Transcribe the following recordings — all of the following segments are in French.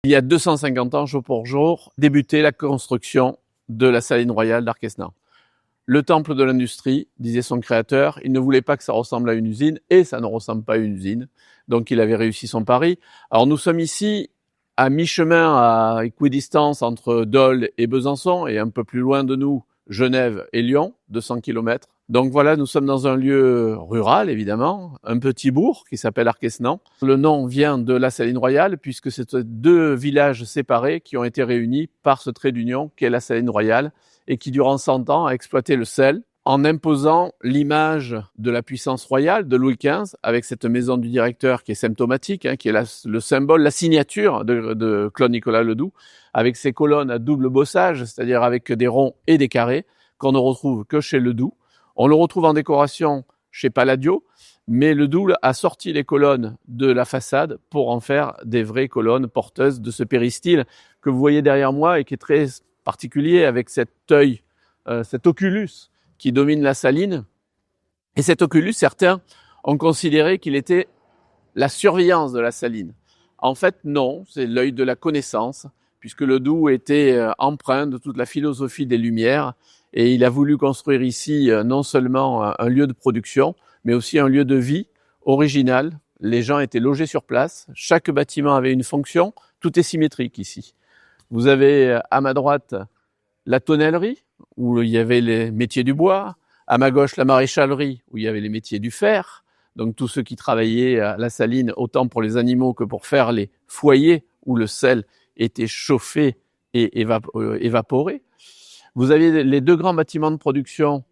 il y a 250 ans, jour pour jour, débutait la construction de la saline royale d'Arquesnan. Le temple de l'industrie, disait son créateur, il ne voulait pas que ça ressemble à une usine, et ça ne ressemble pas à une usine. Donc il avait réussi son pari. Alors nous sommes ici à mi-chemin, à équidistance entre Dole et Besançon, et un peu plus loin de nous, Genève et Lyon, 200 km. Donc voilà, nous sommes dans un lieu rural, évidemment, un petit bourg qui s'appelle Arquesnan. Le nom vient de la saline royale, puisque c'est deux villages séparés qui ont été réunis par ce trait d'union qu'est la saline royale, et qui, durant 100 ans, a exploité le sel en imposant l'image de la puissance royale de Louis XV, avec cette maison du directeur qui est symptomatique, qui est le symbole, la signature de Claude Nicolas Ledoux, avec ses colonnes à double bossage, c'est-à-dire avec des ronds et des carrés, qu'on ne retrouve que chez Ledoux. On le retrouve en décoration chez Palladio, mais Ledoux a sorti les colonnes de la façade pour en faire des vraies colonnes porteuses de ce péristyle que vous voyez derrière moi et qui est très particulier avec cet œil, cet oculus qui domine la saline. Et cet oculus, certains ont considéré qu'il était la surveillance de la saline. En fait, non, c'est l'œil de la connaissance, puisque Ledoux était empreint de toute la philosophie des Lumières, et il a voulu construire ici non seulement un lieu de production, mais aussi un lieu de vie original. Les gens étaient logés sur place, chaque bâtiment avait une fonction, tout est symétrique ici. Vous avez à ma droite la tonnellerie, où il y avait les métiers du bois, à ma gauche la maréchalerie, où il y avait les métiers du fer, donc tous ceux qui travaillaient à la saline, autant pour les animaux que pour faire les foyers où le sel était chauffé et évaporé. Vous avez les deux grands bâtiments de production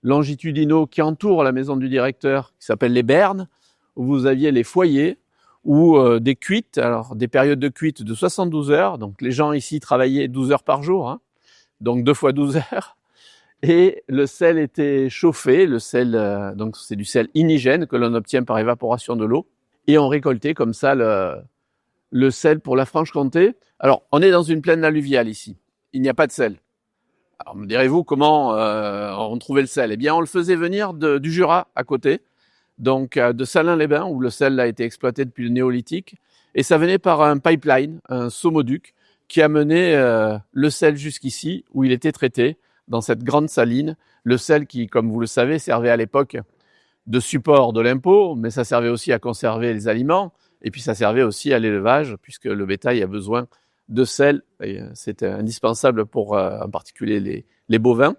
longitudinaux qui entourent la maison du directeur, qui s'appellent les bernes, où vous aviez les foyers, ou des cuites, alors des périodes de cuite de 72 heures, donc les gens ici travaillaient 12 heures par jour, donc 2 fois 12 heures, et le sel était chauffé, le sel, donc c'est du sel inigène que l'on obtient par évaporation de l'eau, et on récoltait comme ça le sel pour la Franche-Comté. Alors, on est dans une plaine alluviale ici, il n'y a pas de sel. Alors, me direz-vous comment on trouvait le sel? Eh bien, on le faisait venir du Jura à côté, donc de Salins-les-Bains, où le sel a été exploité depuis le néolithique, et ça venait par un pipeline, un saumoduc, qui amenait le sel jusqu'ici, où il était traité, dans cette grande saline. Le sel qui, comme vous le savez, servait à l'époque de support de l'impôt, mais ça servait aussi à conserver les aliments, et puis ça servait aussi à l'élevage, puisque le bétail a besoin de sel, c'est indispensable pour en particulier les bovins.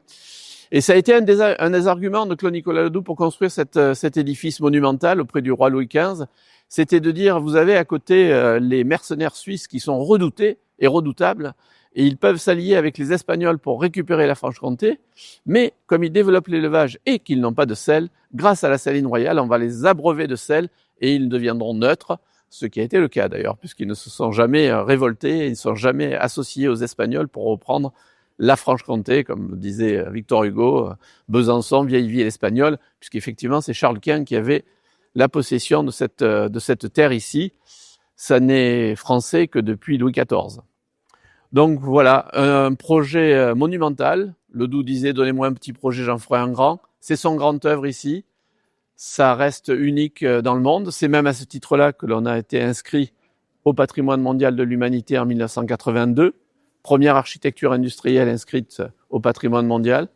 Et ça a été un des arguments de Claude Nicolas Ledoux pour construire cet édifice monumental auprès du roi Louis XV. C'était de dire, vous avez à côté les mercenaires suisses qui sont redoutés et redoutables, et ils peuvent s'allier avec les Espagnols pour récupérer la Franche-Comté, mais comme ils développent l'élevage et qu'ils n'ont pas de sel, grâce à la saline royale, on va les abreuver de sel et ils deviendront neutres, ce qui a été le cas d'ailleurs, puisqu'ils ne se sont jamais révoltés, ils ne sont jamais associés aux Espagnols pour reprendre la Franche-Comté, comme disait Victor Hugo, Besançon, vieille ville espagnole, puisqu'effectivement c'est Charles Quint qui avait la possession de cette terre ici. Ça n'est français que depuis Louis XIV. Donc voilà, un projet monumental. Ledoux disait, donnez-moi un petit projet, j'en ferai un grand. C'est son grand œuvre ici. Ça reste unique dans le monde. C'est même à ce titre-là que l'on a été inscrit au patrimoine mondial de l'humanité en 1982. Première architecture industrielle inscrite au patrimoine mondial.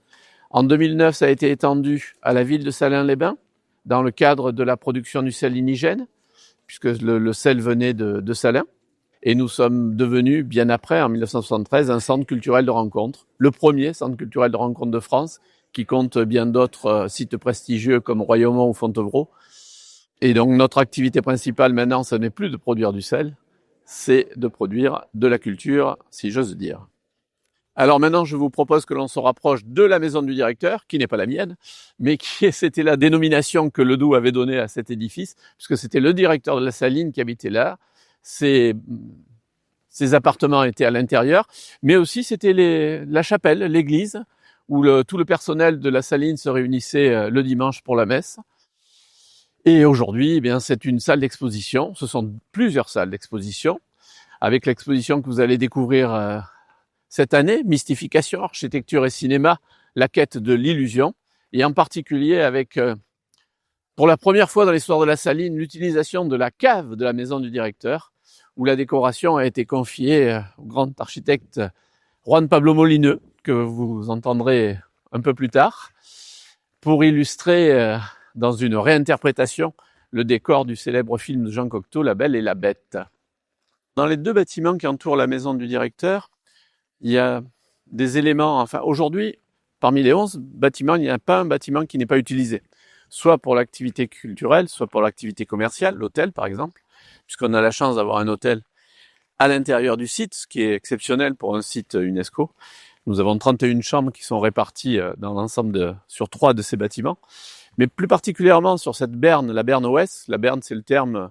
En 2009, ça a été étendu à la ville de Salins-les-Bains, dans le cadre de la production du sel inigène, puisque le sel venait de Salins. Et nous sommes devenus, bien après, en 1973, un centre culturel de rencontre, le premier centre culturel de rencontre de France, qui compte bien d'autres sites prestigieux comme Royaumont ou Fontevraud. Et donc notre activité principale maintenant, ce n'est plus de produire du sel, c'est de produire de la culture, si j'ose dire. Alors maintenant, je vous propose que l'on se rapproche de la maison du directeur, qui n'est pas la mienne, mais c'était la dénomination que Ledoux avait donnée à cet édifice, puisque c'était le directeur de la saline qui habitait là. Ses appartements étaient à l'intérieur, mais aussi c'était la chapelle, l'église, où tout le personnel de la saline se réunissait le dimanche pour la messe. Et aujourd'hui, eh bien, c'est une salle d'exposition. Ce sont plusieurs salles d'exposition, avec l'exposition que vous allez découvrir cette année, Mystification, architecture et cinéma, la quête de l'illusion, et en particulier avec, pour la première fois dans l'histoire de la saline, l'utilisation de la cave de la maison du directeur, où la décoration a été confiée au grand architecte Juan Pablo Molineux, que vous entendrez un peu plus tard, pour illustrer dans une réinterprétation le décor du célèbre film de Jean Cocteau, La Belle et la Bête. Dans les 2 bâtiments qui entourent la maison du directeur, il y a des éléments, enfin aujourd'hui, parmi les 11 bâtiments, il n'y a pas un bâtiment qui n'est pas utilisé, soit pour l'activité culturelle, soit pour l'activité commerciale, l'hôtel par exemple, puisqu'on a la chance d'avoir un hôtel à l'intérieur du site, ce qui est exceptionnel pour un site UNESCO. Nous avons 31 chambres qui sont réparties dans l'ensemble sur 3 de ces bâtiments, mais plus particulièrement sur cette berne, la berne ouest. La berne, c'est le terme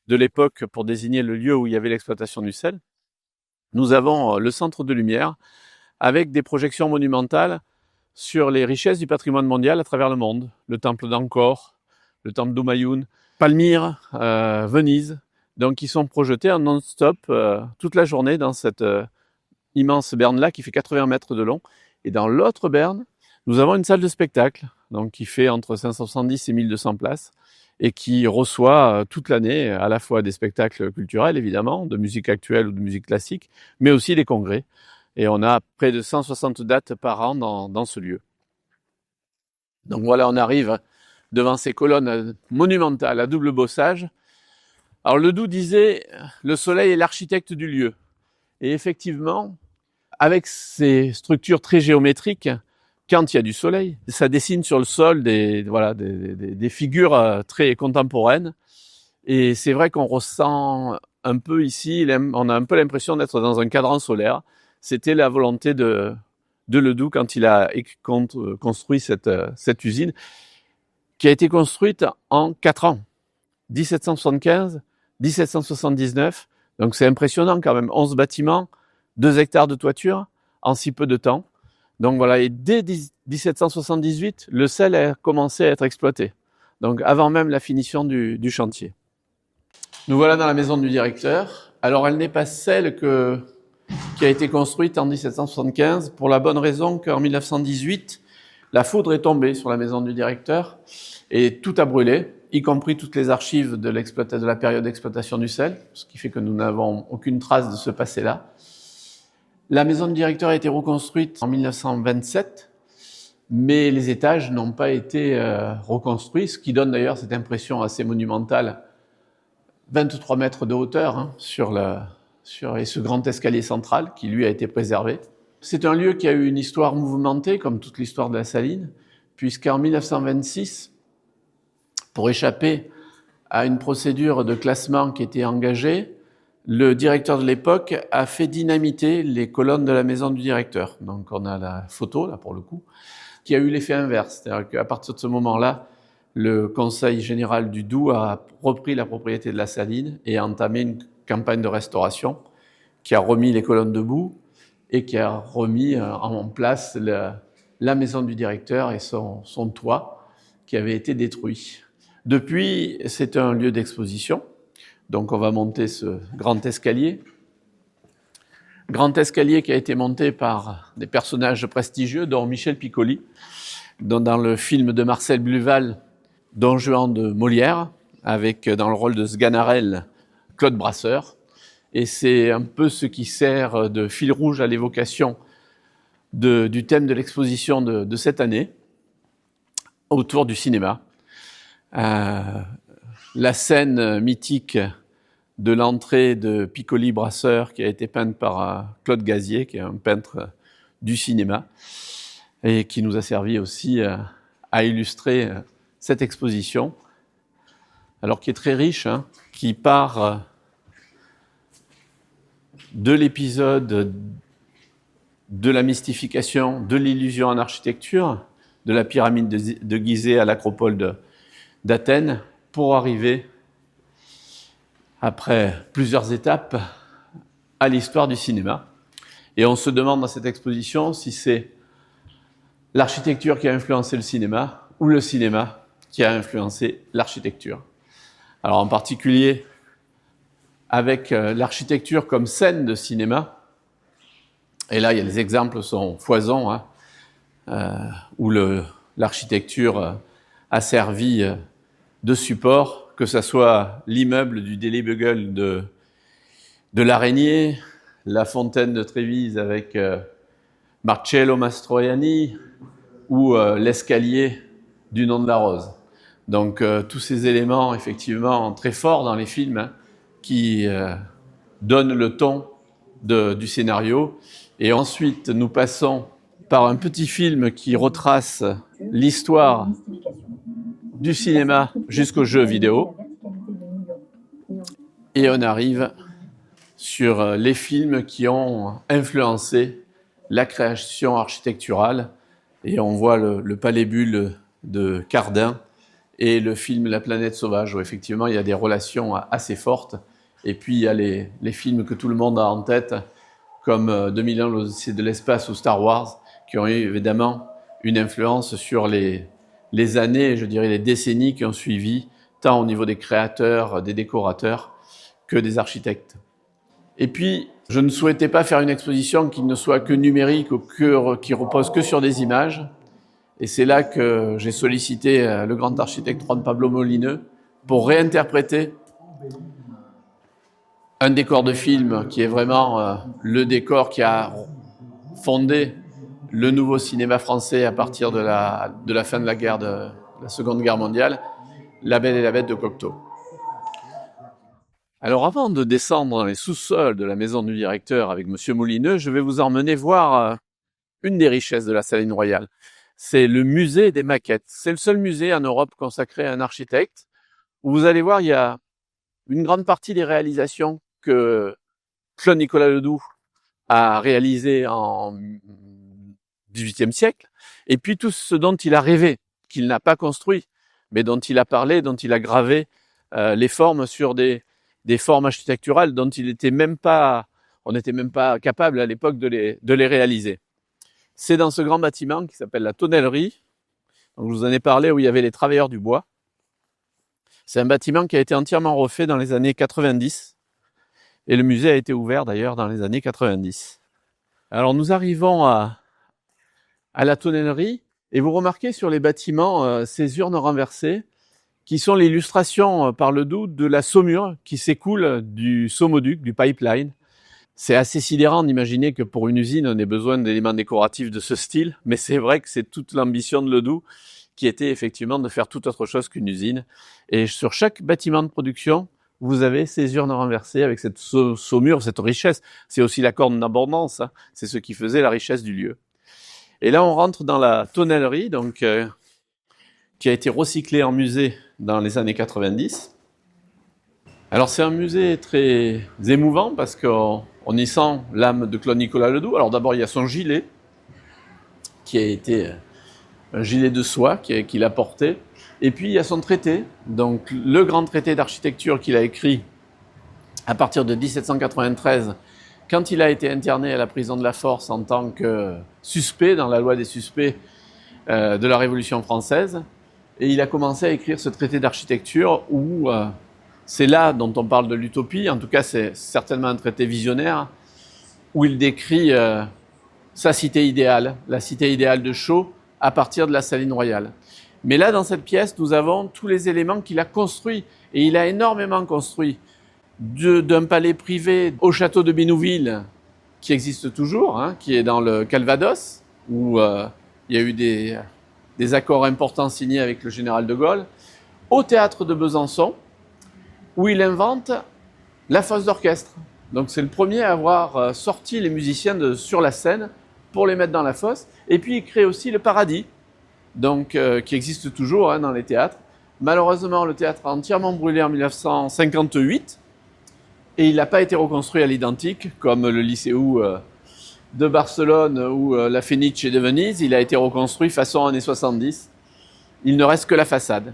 de l'époque pour désigner le lieu où il y avait l'exploitation du sel. Nous avons le centre de lumière avec des projections monumentales sur les richesses du patrimoine mondial à travers le monde. Le temple d'Angkor, le temple d'Humayun, Palmyre, Venise. Donc, ils sont projetés en non-stop toute la journée dans cette immense berne-là qui fait 80 mètres de long. Et dans l'autre berne, nous avons une salle de spectacle, donc qui fait entre 570 et 1200 places et qui reçoit toute l'année à la fois des spectacles culturels, évidemment, de musique actuelle ou de musique classique, mais aussi des congrès. Et on a près de 160 dates par an dans ce lieu. Donc voilà, on arrive devant ces colonnes monumentales à double bossage. Alors Ledoux disait « le soleil est l'architecte du lieu ». Et effectivement, avec ces structures très géométriques, quand il y a du soleil, ça dessine sur le sol des figures très contemporaines. Et c'est vrai qu'on ressent un peu ici, on a un peu l'impression d'être dans un cadran solaire. C'était la volonté de Ledoux quand il a construit cette usine, qui a été construite en 4 ans, 1775, 1779. Donc c'est impressionnant quand même, 11 bâtiments, 2 hectares de toiture en si peu de temps. Donc voilà, et dès 1778, le sel a commencé à être exploité. Donc avant même la finition du chantier. Nous voilà dans la maison du directeur. Alors elle n'est pas celle qui a été construite en 1775 pour la bonne raison qu'en 1918, la foudre est tombée sur la maison du directeur et tout a brûlé, y compris toutes les archives de la période d'exploitation du sel, ce qui fait que nous n'avons aucune trace de ce passé-là. La maison du directeur a été reconstruite en 1927, mais les étages n'ont pas été reconstruits, ce qui donne d'ailleurs cette impression assez monumentale, 23 mètres de hauteur sur ce grand escalier central qui lui a été préservé. C'est un lieu qui a eu une histoire mouvementée, comme toute l'histoire de la Saline, puisqu'en 1926, pour échapper à une procédure de classement qui était engagée, le directeur de l'époque a fait dynamiter les colonnes de la maison du directeur. Donc on a la photo, là pour le coup, qui a eu l'effet inverse. C'est-à-dire qu'à partir de ce moment-là, le Conseil général du Doubs a repris la propriété de la Saline et a entamé une campagne de restauration qui a remis les colonnes debout et qui a remis en place la maison du directeur et son toit qui avait été détruit. Depuis, c'est un lieu d'exposition. Donc on va monter ce grand escalier. Grand escalier qui a été monté par des personnages prestigieux, dont Michel Piccoli, dont dans le film de Marcel Bluval, Don Juan de Molière, avec dans le rôle de Sganarelle, Claude Brasseur. Et c'est un peu ce qui sert de fil rouge à l'évocation du thème de l'exposition de cette année, autour du cinéma. La scène mythique de l'entrée de Piccoli Brasseur, qui a été peinte par Claude Gazier, qui est un peintre du cinéma, et qui nous a servi aussi à illustrer cette exposition, alors qui est très riche, qui part de l'épisode de la mystification, de l'illusion en architecture, de la pyramide de Gizeh à l'acropole d'Athènes, pour arriver, après plusieurs étapes, à l'histoire du cinéma. Et on se demande dans cette exposition si c'est l'architecture qui a influencé le cinéma ou le cinéma qui a influencé l'architecture. Alors en particulier avec l'architecture comme scène de cinéma, et là les exemples sont foison, où l'architecture a servi de support, que ce soit l'immeuble du Daily Bugle de l'Araignée, la Fontaine de Trévise avec Marcello Mastroianni ou l'escalier du nom de la rose. Donc tous ces éléments effectivement très forts dans les films hein, qui donnent le ton du scénario. Et ensuite nous passons par un petit film qui retrace l'histoire du cinéma jusqu'aux jeux vidéo. Et on arrive sur les films qui ont influencé la création architecturale. Et on voit le Palais Bulle de Cardin et le film La planète sauvage, où effectivement il y a des relations assez fortes. Et puis il y a les films que tout le monde a en tête, comme 2001 l'Odyssée de l'espace ou Star Wars, qui ont eu évidemment une influence sur les années, je dirais les décennies qui ont suivi, tant au niveau des créateurs, des décorateurs, que des architectes. Et puis, je ne souhaitais pas faire une exposition qui ne soit que numérique ou qui repose que sur des images. Et c'est là que j'ai sollicité le grand architecte Juan Pablo Molineux pour réinterpréter un décor de film qui est vraiment le décor qui a fondé le nouveau cinéma français à partir de la fin de la Seconde Guerre mondiale, La Belle et la Bête de Cocteau. Alors avant de descendre dans les sous-sols de la maison du directeur avec Monsieur Molineux, je vais vous emmener voir une des richesses de la Saline Royale. C'est le musée des maquettes. C'est le seul musée en Europe consacré à un architecte, où vous allez voir, il y a une grande partie des réalisations que Claude Nicolas Ledoux a réalisées en XVIIIe siècle, et puis tout ce dont il a rêvé, qu'il n'a pas construit, mais dont il a parlé, dont il a gravé les formes sur des formes architecturales dont on n'était même pas capable à l'époque de les réaliser. C'est dans ce grand bâtiment qui s'appelle la Tonnellerie, donc je vous en ai parlé, où il y avait les travailleurs du bois. C'est un bâtiment qui a été entièrement refait dans les années 90, et le musée a été ouvert d'ailleurs dans les années 90. Alors nous arrivons à la Tonnellerie, et vous remarquez sur les bâtiments ces urnes renversées, qui sont l'illustration par Ledoux de la saumure qui s'écoule du saumoduc, du pipeline. C'est assez sidérant d'imaginer que pour une usine, on ait besoin d'éléments décoratifs de ce style, mais c'est vrai que c'est toute l'ambition de Ledoux qui était effectivement de faire tout autre chose qu'une usine. Et sur chaque bâtiment de production, vous avez ces urnes renversées avec cette saumure, cette richesse. C'est aussi la corne d'abondance, hein. C'est ce qui faisait la richesse du lieu. Et là, on rentre dans la Tonnellerie, donc qui a été recyclé en musée dans les années 90. Alors c'est un musée très émouvant parce qu'on y sent l'âme de Claude Nicolas Ledoux. Alors d'abord il y a son gilet, qui a été un gilet de soie qu'il a porté. Et puis il y a son traité, donc le grand traité d'architecture qu'il a écrit à partir de 1793, quand il a été interné à la prison de la Force en tant que suspect dans la loi des suspects de la Révolution française. Et il a commencé à écrire ce traité d'architecture où c'est là dont on parle de l'utopie, en tout cas c'est certainement un traité visionnaire, où il décrit sa cité idéale, la cité idéale de Chaux, à partir de la Saline Royale. Mais là, dans cette pièce, nous avons tous les éléments qu'il a construits, et il a énormément construit, d'un palais privé au château de Bénouville, qui existe toujours, hein, qui est dans le Calvados, où il y a eu des accords importants signés avec le général de Gaulle, au théâtre de Besançon, où il invente la fosse d'orchestre. Donc c'est le premier à avoir sorti les musiciens sur la scène pour les mettre dans la fosse. Et puis il crée aussi le Paradis, donc, qui existe toujours hein, dans les théâtres. Malheureusement, le théâtre a entièrement brûlé en 1958, et il n'a pas été reconstruit à l'identique, comme le Lycéum de Barcelone ou la Fenice de Venise. Il a été reconstruit façon années 70. Il ne reste que la façade.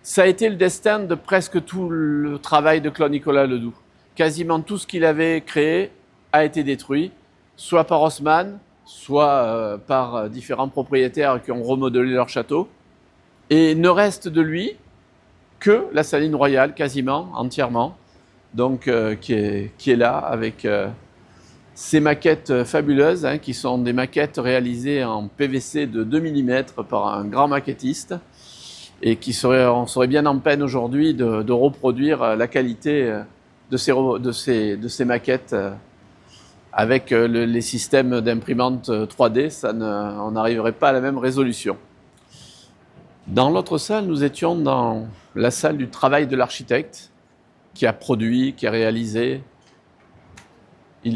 Ça a été le destin de presque tout le travail de Claude Nicolas Ledoux. Quasiment tout ce qu'il avait créé a été détruit, soit par Haussmann, soit par différents propriétaires qui ont remodelé leur château. Et ne reste de lui que la Saline Royale, quasiment, entièrement, donc qui est là avec ces maquettes fabuleuses, hein, qui sont des maquettes réalisées en PVC de 2 mm par un grand maquettiste, et on serait bien en peine aujourd'hui de reproduire la qualité de ces maquettes avec les systèmes d'imprimante 3D, on n'arriverait pas à la même résolution. Dans l'autre salle, nous étions dans la salle du travail de l'architecte qui a produit, qui a réalisé.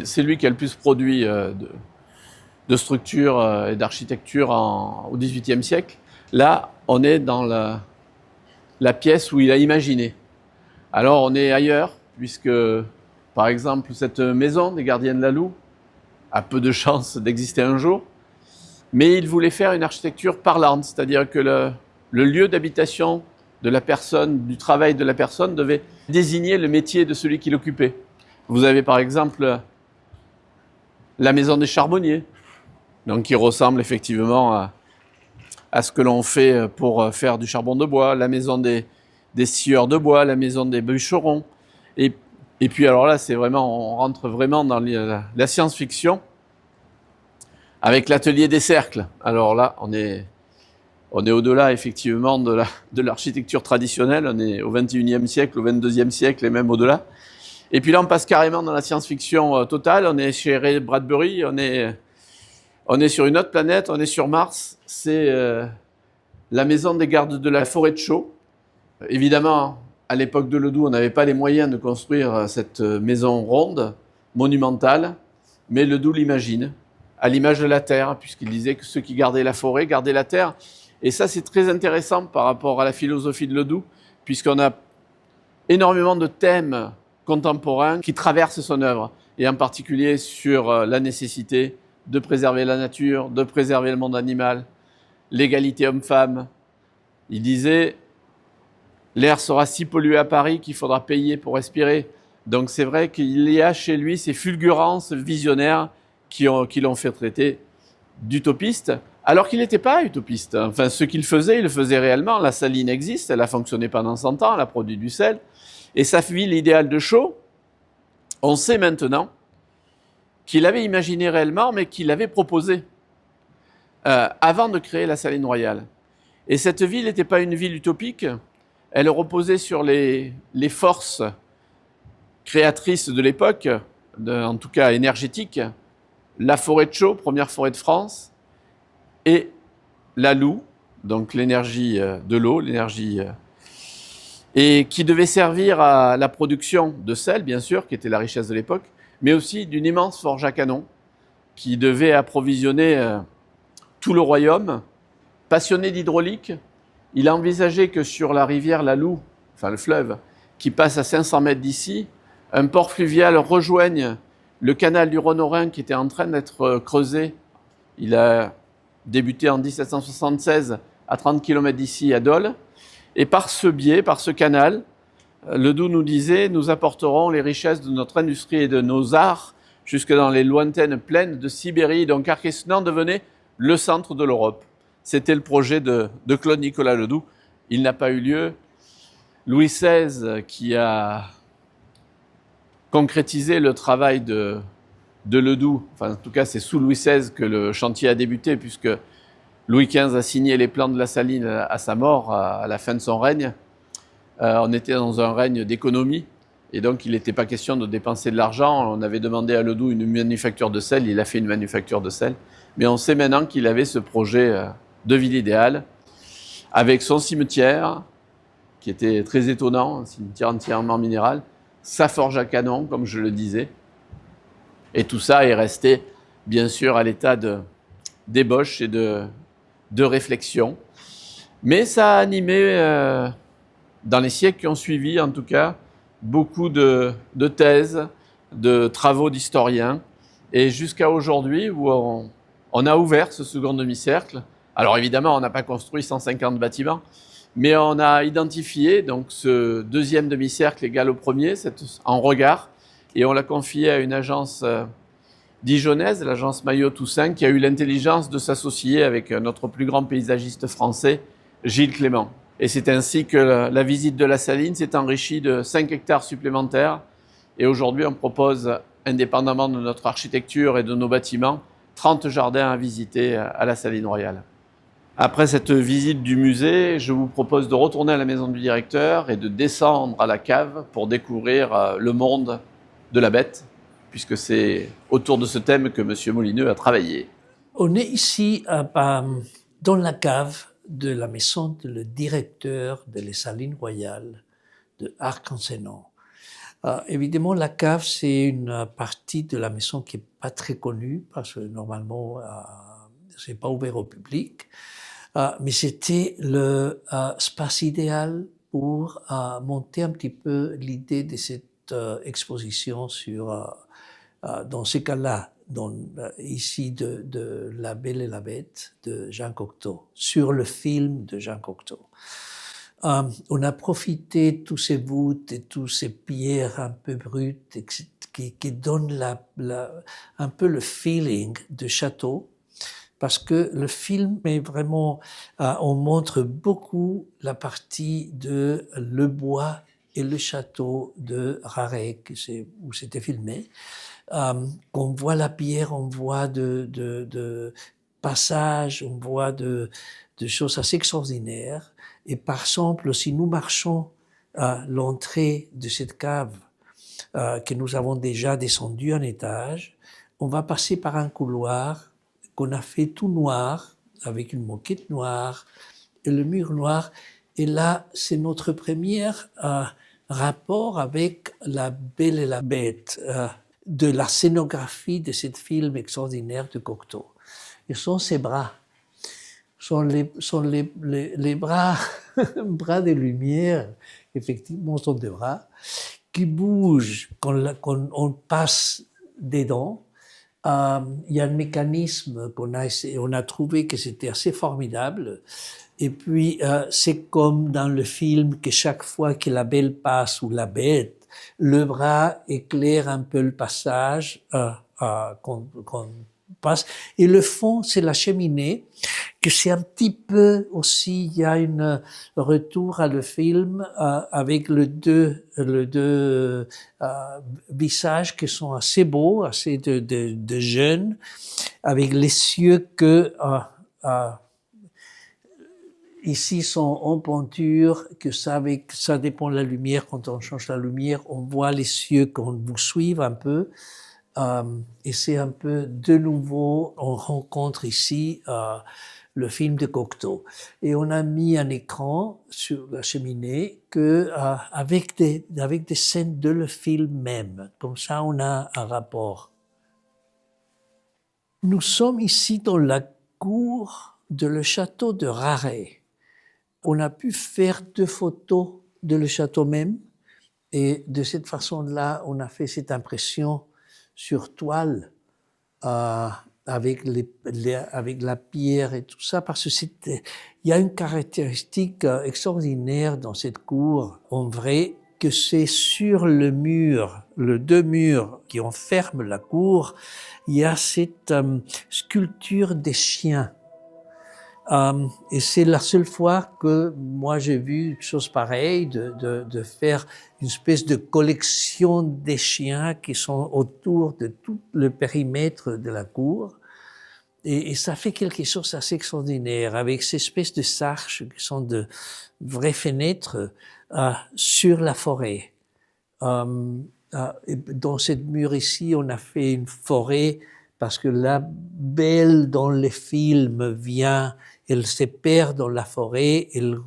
C'est lui qui a le plus produit de structures et d'architecture au XVIIIe siècle. Là, on est dans la pièce où il a imaginé. Alors, on est ailleurs, puisque, par exemple, cette maison des Gardiens de la Loue a peu de chances d'exister un jour, mais il voulait faire une architecture parlante, c'est-à-dire que le lieu d'habitation de la personne, du travail de la personne, devait désigner le métier de celui qui l'occupait. Vous avez par exemple la maison des charbonniers, donc qui ressemble effectivement à ce que l'on fait pour faire du charbon de bois, la maison des scieurs de bois, la maison des bûcherons. Et puis alors là, on rentre vraiment dans la science-fiction avec l'atelier des cercles. Alors là, on est au-delà effectivement de l'architecture traditionnelle, on est au XXIe siècle, au XXIIe siècle et même au-delà. Et puis là, on passe carrément dans la science-fiction totale, on est chez Ray Bradbury, on est sur une autre planète, on est sur Mars, c'est la maison des gardes de la forêt de Chaux. Évidemment, à l'époque de Ledoux, on n'avait pas les moyens de construire cette maison ronde, monumentale, mais Ledoux l'imagine, à l'image de la Terre, puisqu'il disait que ceux qui gardaient la forêt gardaient la Terre. Et ça, c'est très intéressant par rapport à la philosophie de Ledoux, puisqu'on a énormément de thèmes contemporains qui traversent son œuvre, et en particulier sur la nécessité de préserver la nature, de préserver le monde animal, l'égalité homme-femme. Il disait « L'air sera si pollué à Paris qu'il faudra payer pour respirer ». Donc c'est vrai qu'il y a chez lui ces fulgurances visionnaires qui l'ont fait traiter d'utopiste, alors qu'il n'était pas utopiste. Enfin, ce qu'il faisait, il le faisait réellement. La saline existe, elle a fonctionné pendant 100 ans, elle a produit du sel. Et sa ville idéale de Chaux, on sait maintenant qu'il avait imaginé réellement, mais qu'il avait proposé avant de créer la Saline Royale. Et cette ville n'était pas une ville utopique, elle reposait sur les forces créatrices de l'époque, en tout cas énergétiques, la forêt de Chaux, première forêt de France, et la Loue, donc l'énergie de l'eau, et qui devait servir à la production de sel, bien sûr, qui était la richesse de l'époque, mais aussi d'une immense forge à canon qui devait approvisionner tout le royaume. Passionné d'hydraulique, il a envisagé que sur la rivière la Loue, enfin le fleuve, qui passe à 500 mètres d'ici, un port fluvial rejoigne le canal du Rhône-Rhin qui était en train d'être creusé. Il a débuté en 1776 à 30 km d'ici à Dole. Et par ce biais, par ce canal, Ledoux nous disait « Nous apporterons les richesses de notre industrie et de nos arts jusque dans les lointaines plaines de Sibérie. » Donc Arquesnan devenait le centre de l'Europe. C'était le projet de Claude Nicolas Ledoux. Il n'a pas eu lieu. Louis XVI, qui a concrétisé le travail de Ledoux, enfin en tout cas c'est sous Louis XVI que le chantier a débuté, puisque Louis XV a signé les plans de la Saline à sa mort, à la fin de son règne. On était dans un règne d'économie, et donc il n'était pas question de dépenser de l'argent. On avait demandé à Ledoux une manufacture de sel, il a fait une manufacture de sel. Mais on sait maintenant qu'il avait ce projet de ville idéale, avec son cimetière, qui était très étonnant, un cimetière entièrement minéral, sa forge à canon, comme je le disais. Et tout ça est resté, bien sûr, à l'état d'ébauche et de réflexion. Mais ça a animé, dans les siècles qui ont suivi, en tout cas, beaucoup de thèses, de travaux d'historiens, et jusqu'à aujourd'hui, où on a ouvert ce second demi-cercle. Alors évidemment, on n'a pas construit 150 bâtiments, mais on a identifié donc ce deuxième demi-cercle égal au premier, en regard, et on l'a confié à une agence dijonnaise, l'agence Maillot-Toussaint, qui a eu l'intelligence de s'associer avec notre plus grand paysagiste français, Gilles Clément. Et c'est ainsi que la visite de la Saline s'est enrichie de 5 hectares supplémentaires. Et aujourd'hui, on propose, indépendamment de notre architecture et de nos bâtiments, 30 jardins à visiter à la Saline Royale. Après cette visite du musée, je vous propose de retourner à la maison du directeur et de descendre à la cave pour découvrir le monde de la bête, puisque c'est autour de ce thème que M. Molineux a travaillé. On est ici dans la cave de la maison de le directeur de les Salines Royales de Arc-en-Senans. Évidemment, la cave, c'est une partie de la maison qui n'est pas très connue parce que normalement, c'est pas ouvert au public. Mais c'était le espace idéal pour monter un petit peu l'idée de cette exposition sur, dans ce cas-là, ici de La Belle et la Bête de Jean Cocteau, sur le film de Jean Cocteau. On a profité de tous ces voûtes et tous ces pierres un peu brutes qui donnent un peu le feeling de château, parce que le film est vraiment, on montre beaucoup la partie de le bois et le château de Raret, où c'était filmé. On voit la pierre, on voit de passages, on voit de choses assez extraordinaires. Et par exemple, si nous marchons à l'entrée de cette cave, que nous avons déjà descendu un étage, on va passer par un couloir qu'on a fait tout noir, avec une moquette noire et le mur noir. Et là, c'est notre premier rapport avec La Belle et la Bête, de la scénographie de ce film extraordinaire de Cocteau. Et sont ses bras, sont les bras, bras de lumière, effectivement, sont des bras qui bougent quand on passe dedans. Il y a un mécanisme qu'on a essayé, on a trouvé que c'était assez formidable. Et puis, c'est comme dans le film que chaque fois que la belle passe ou la bête, le bras éclaire un peu le passage qu'on passe. Et le fond, c'est la cheminée, que c'est un petit peu aussi, il y a un retour à le film avec les deux visages qui sont assez beaux, assez de jeunes, avec les cieux que ici sont en peinture, que ça dépend de la lumière. Quand on change la lumière, on voit les cieux qu'on vous suivent un peu. Et c'est un peu de nouveau, on rencontre ici le film de Cocteau. Et on a mis un écran sur la cheminée avec des scènes de le film même. Comme ça, on a un rapport. Nous sommes ici dans la cour de le château de Raret. On a pu faire 2 photos de le château même, et de cette façon-là, on a fait cette impression sur toile avec la pierre et tout ça, parce que il y a une caractéristique extraordinaire dans cette cour, en vrai, que c'est sur le mur, les 2 murs qui enferment la cour, il y a cette sculpture des chiens. Et c'est la seule fois que moi j'ai vu une chose pareille, de faire une espèce de collection des chiens qui sont autour de tout le périmètre de la cour. Et ça fait quelque chose d'assez extraordinaire, avec ces espèces de arches qui sont de vraies fenêtres sur la forêt. Et dans cette mur ici, on a fait une forêt parce que la belle dans les films vient, elle se perd dans la forêt, elle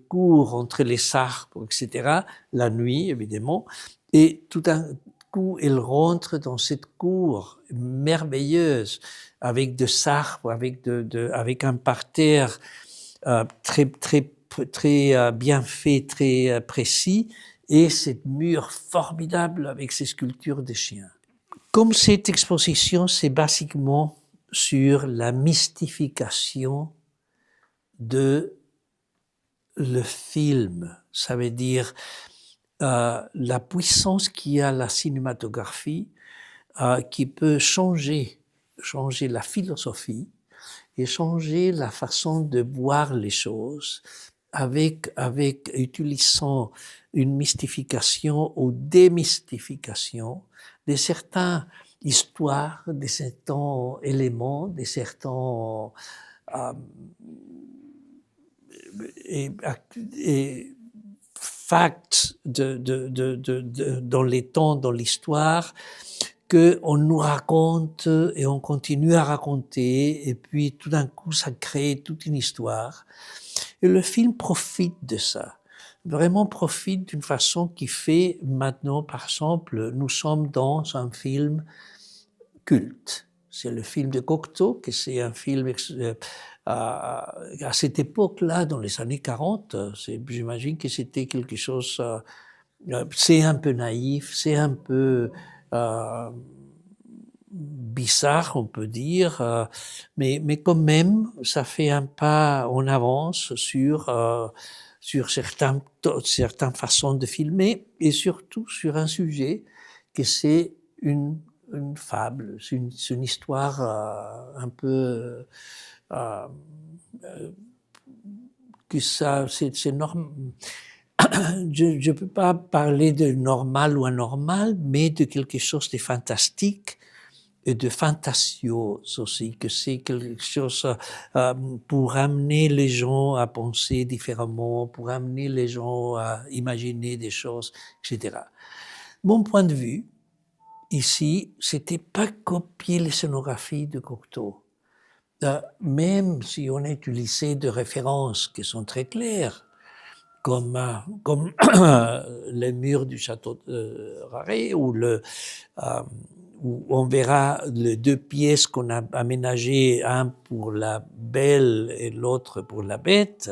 court entre les arbres, etc., la nuit, évidemment, et tout d'un coup, elle rentre dans cette cour merveilleuse, avec des arbres, avec un parterre très bien fait, très précis, et cette mur formidable avec ces sculptures de chiens. Comme cette exposition, c'est basiquement sur la mystification de le film. Ça veut dire la puissance qu'il y a la cinématographie qui peut changer la philosophie et changer la façon de voir les choses avec utilisant une mystification ou démystification de certaines histoires, de certains éléments, de certains euh, et facts dans les temps, dans l'histoire, qu'on nous raconte et on continue à raconter, et puis tout d'un coup, ça crée toute une histoire. Et le film profite de ça, vraiment profite d'une façon qui fait maintenant, par exemple, nous sommes dans un film culte. C'est le film de Cocteau, que c'est un film à cette époque-là, dans les années 40, j'imagine que c'était quelque chose, c'est un peu naïf, c'est un peu bizarre, on peut dire, mais quand même, ça fait un pas en avance sur certaines façons de filmer et surtout sur un sujet que c'est une fable, c'est une histoire un peu que ça, c'est normal. Je ne peux pas parler de normal ou anormal, mais de quelque chose de fantastique et de fantasiose aussi, que c'est quelque chose pour amener les gens à penser différemment, pour amener les gens à imaginer des choses, etc. Mon point de vue, ici, c'était pas copier les scénographies de Cocteau. Même si on a utilisé des références qui sont très claires, comme les murs du château de Raret, où on verra les deux pièces qu'on a aménagées, un pour la belle et l'autre pour la bête.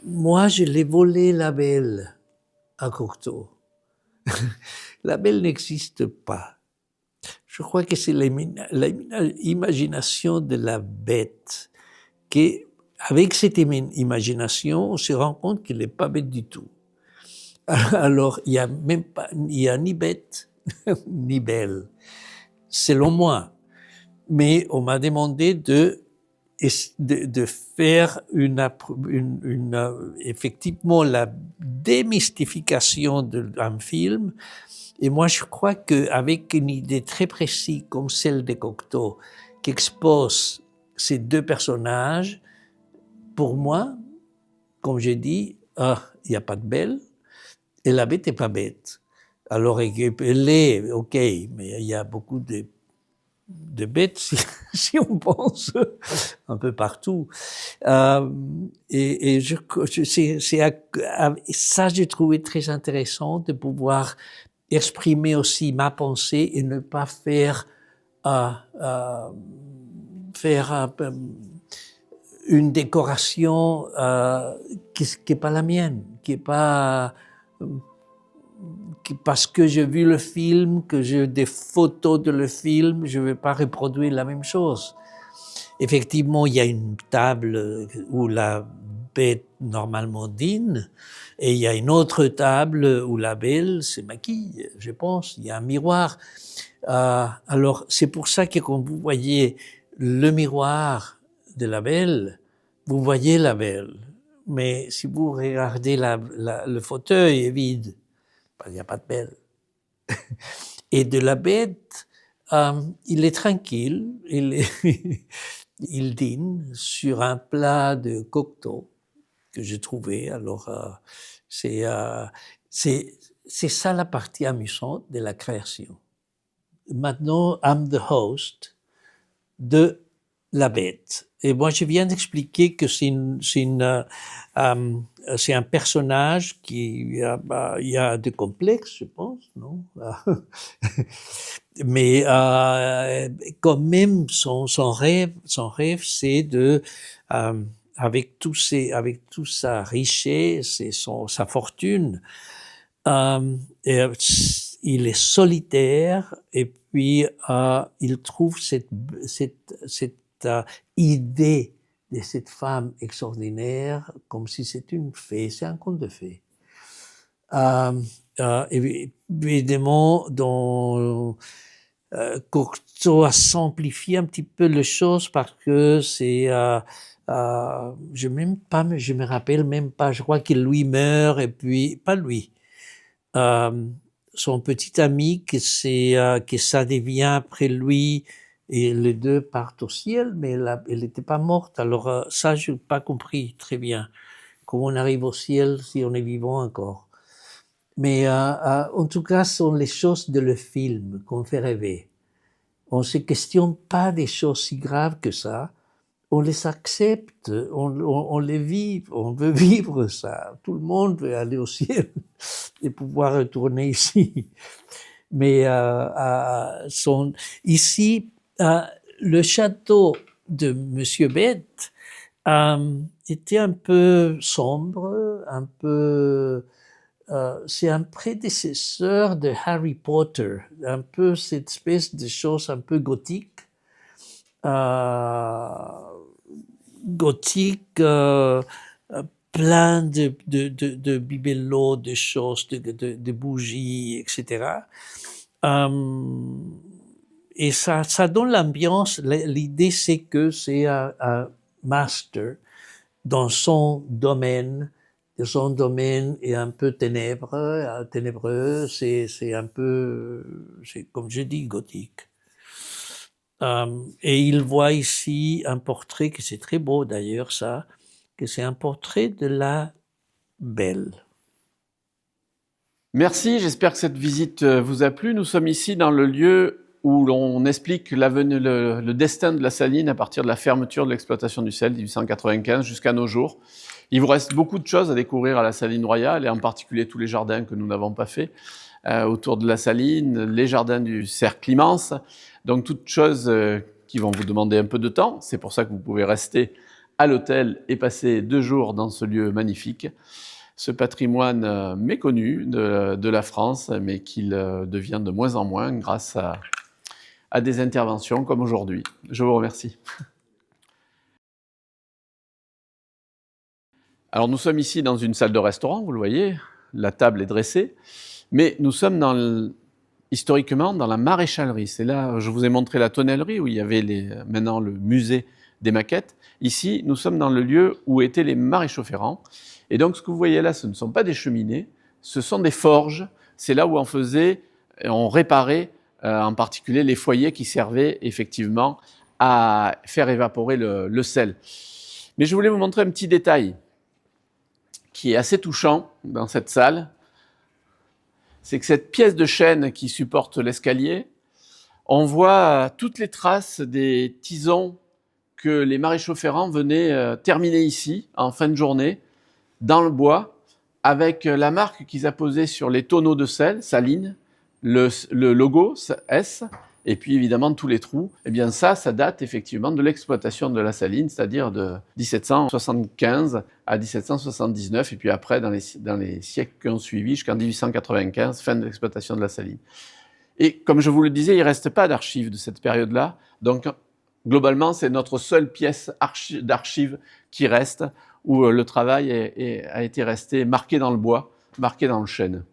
Moi, je l'ai volé la belle à Cocteau. La belle n'existe pas. Je crois que c'est l'imagination de la bête qui, avec cette imagination, on se rend compte qu'elle n'est pas bête du tout. Alors, il y a ni bête ni belle, selon moi. Mais on m'a demandé de faire effectivement la démystification d'un film. Et moi, je crois qu'avec une idée très précise comme celle de Cocteau, qui expose ces deux personnages, pour moi, comme j'ai dit, il n'y a pas de belle et la bête n'est pas bête. Alors, elle est, ok, mais il y a beaucoup de bêtes, si on pense, un peu partout. Et ça, j'ai trouvé très intéressant de pouvoir exprimer aussi ma pensée et ne pas faire une décoration qui n'est pas la mienne, qui n'est pas parce que j'ai vu le film, que j'ai des photos de le film, je ne vais pas reproduire la même chose. Effectivement, il y a une table où la bête normalement dîne, et il y a une autre table où la belle se maquille, je pense. Il y a un miroir. Alors, c'est pour ça que quand vous voyez le miroir de la belle, vous voyez la belle. Mais si vous regardez le fauteuil est vide, il n'y a pas de belle. Et de la bête, il est tranquille, il dîne sur un plat de Cocteau que j'ai trouvé. Alors, c'est ça la partie amusante de la création. Maintenant, I'm the host de la bête. Et moi, je viens d'expliquer que c'est un personnage qui il y a des complexes, je pense, non? Mais quand même, son rêve, c'est de, avec toute sa richesse et sa fortune, il est solitaire et puis il trouve cette idée de cette femme extraordinaire comme si c'était une fée, c'est un conte de fées. Évidemment, Cocteau a simplifié un petit peu les choses parce que c'est je me rappelle même pas, je crois que lui meurt et puis pas lui, son petit ami que ça devient après lui Et les deux partent au ciel, mais elle n'était pas morte. Alors ça, je n'ai pas compris très bien. Comment on arrive au ciel si on est vivant encore. Mais en tout cas, ce sont les choses de le film qu'on fait rêver. On ne se questionne pas des choses si graves que ça. On les accepte, on les vit, on veut vivre ça. Tout le monde veut aller au ciel et pouvoir retourner ici. Mais ici, le château de Monsieur Bête était un peu sombre, un peu. C'est un prédécesseur de Harry Potter, un peu cette espèce de chose un peu gothique. Plein de bibelots, de choses, de bougies, etc. Et ça donne l'ambiance. L'idée, c'est que c'est un master dans son domaine. Son domaine est un peu ténébreux, c'est un peu, c'est comme je dis, gothique. Et il voit ici un portrait, que c'est très beau d'ailleurs ça, que c'est un portrait de la belle. Merci, j'espère que cette visite vous a plu. Nous sommes ici dans le lieu où l'on explique le destin de la saline à partir de la fermeture de l'exploitation du sel 1895 jusqu'à nos jours. Il vous reste beaucoup de choses à découvrir à la Saline Royale, et en particulier tous les jardins que nous n'avons pas fait autour de la saline, les jardins du cercle immense, donc toutes choses qui vont vous demander un peu de temps. C'est pour ça que vous pouvez rester à l'hôtel et passer 2 jours dans ce lieu magnifique. Ce patrimoine méconnu de la France, mais qu'il devient de moins en moins grâce à des interventions comme aujourd'hui. Je vous remercie. Alors nous sommes ici dans une salle de restaurant, vous le voyez, la table est dressée, mais nous sommes historiquement dans la maréchalerie. C'est là, je vous ai montré la tonnellerie où il y avait maintenant le musée des maquettes. Ici, nous sommes dans le lieu où étaient les maréchaux ferrants. Et donc ce que vous voyez là, ce ne sont pas des cheminées, ce sont des forges. C'est là où on réparait en particulier les foyers qui servaient effectivement à faire évaporer le sel. Mais je voulais vous montrer un petit détail qui est assez touchant dans cette salle. C'est que cette pièce de chêne qui supporte l'escalier, on voit toutes les traces des tisons que les maréchaux ferrants venaient terminer ici, en fin de journée, dans le bois, avec la marque qu'ils apposaient sur les tonneaux de sel, saline, le logo S, et puis évidemment tous les trous. Eh bien ça date effectivement de l'exploitation de la saline, c'est-à-dire de 1775 à 1779, et puis après dans les siècles qui ont suivi, jusqu'en 1895, fin de l'exploitation de la saline. Et comme je vous le disais, il ne reste pas d'archives de cette période-là, donc globalement c'est notre seule pièce d'archives qui reste, où le travail a été resté marqué dans le bois, marqué dans le chêne.